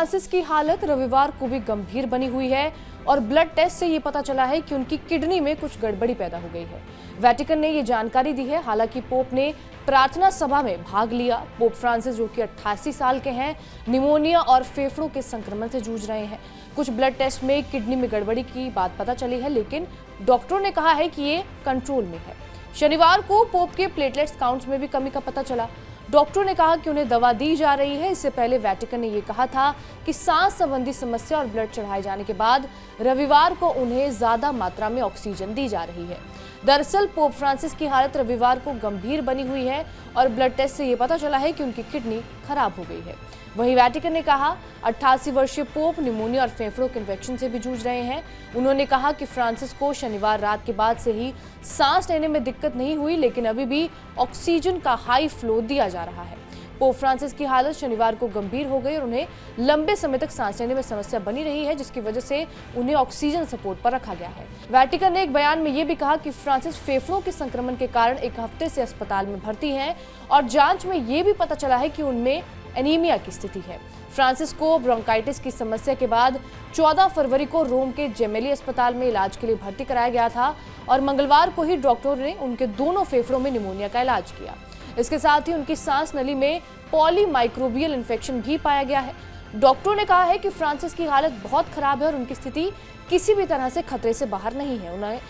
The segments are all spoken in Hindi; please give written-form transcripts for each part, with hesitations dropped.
फ्रांसिस की हालत रविवार को भी गंभीर बनी हुई है और ब्लड टेस्ट से ये पता चला है कि उनकी किडनी में कुछ गड़बड़ी पैदा हो गई है। वेटिकन ने ये जानकारी दी है। हालांकि पोप ने प्रार्थना सभा में भाग लिया। पोप फ्रांसिस, जो कि 88 साल के हैं, निमोनिया और फेफड़ों के संक्रमण से जूझ रहे हैं। कुछ ब्लड टेस्ट में किडनी में गड़बड़ी की बात पता चली है, लेकिन डॉक्टरों ने कहा है कि ये कंट्रोल में है। शनिवार को पोप के प्लेटलेट्स काउंट्स में भी कमी का पता चला। डॉक्टरों ने कहा कि उन्हें दवा दी जा रही है। इससे पहले वेटिकन ने यह कहा था कि सांस संबंधी समस्या और ब्लड चढ़ाए जाने के बाद रविवार को उन्हें ज्यादा मात्रा में ऑक्सीजन दी जा रही है। दरअसल पोप फ्रांसिस की हालत रविवार को गंभीर बनी हुई है और ब्लड टेस्ट से यह पता चला है कि उनकी किडनी खराब हो गई है। वहीं वेटिकन ने कहा 88 वर्षीय पोप निमोनिया और फेफड़ों के इन्फेक्शन से भी जूझ रहे हैं। उन्होंने कहा कि फ्रांसिस को शनिवार रात के बाद से ही सांस लेने में दिक्कत नहीं हुई, लेकिन अभी भी ऑक्सीजन का हाई फ्लो दिया जा रहा है। पोप फ्रांसिस की हालत शनिवार को गंभीर हो गई और उन्हें लंबे समय तक सांस लेने में समस्या बनी रही है, जिसकी वजह से उन्हें ऑक्सीजन सपोर्ट पर रखा गया है। वेटिकन ने एक बयान में यह भी कहा कि फ्रांसिस फेफड़ों के संक्रमण के कारण एक हफ्ते से अस्पताल में भर्ती हैं और जांच में यह भी पता चला है कि उनमें एनीमिया की स्थिति है। फ्रांसिस को ब्रोंकाइटिस की समस्या के बाद 14 फरवरी को रोम के जेमेली अस्पताल में इलाज के लिए भर्ती कराया गया था और मंगलवार को ही डॉक्टरों ने उनके दोनों फेफड़ों में निमोनिया का इलाज किया। इसके साथ ही उनकी सांस नली में पॉलीमाइक्रोबियल इन्फेक्शन भी पाया गया है। डॉक्टरों ने कहा है कि फ्रांसिस की हालत बहुत खराब है और उनकी स्थिति किसी भी तरह से खतरे से बाहर नहीं है।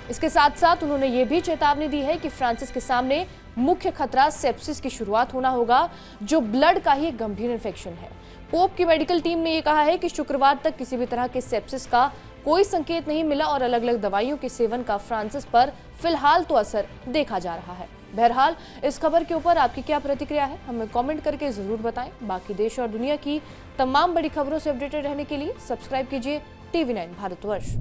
इसके साथ साथ उन्होंने ये भी चेतावनी दी है कि फ्रांसिस के सामने मुख्य खतरा सेप्सिस की शुरुआत होना होगा, जो ब्लड का ही एक गंभीर इन्फेक्शन है। पोप की मेडिकल टीम ने यह कहा है कि शुक्रवार तक किसी भी तरह के सेप्सिस का कोई संकेत नहीं मिला और अलग अलग दवाइयों के सेवन का फ्रांसिस पर फिलहाल तो असर देखा जा रहा है। बहरहाल इस खबर के ऊपर आपकी क्या प्रतिक्रिया है, हमें कमेंट करके जरूर बताएं। बाकी देश और दुनिया की तमाम बड़ी खबरों से अपडेटेड रहने के लिए सब्सक्राइब कीजिए TV9 भारतवर्ष।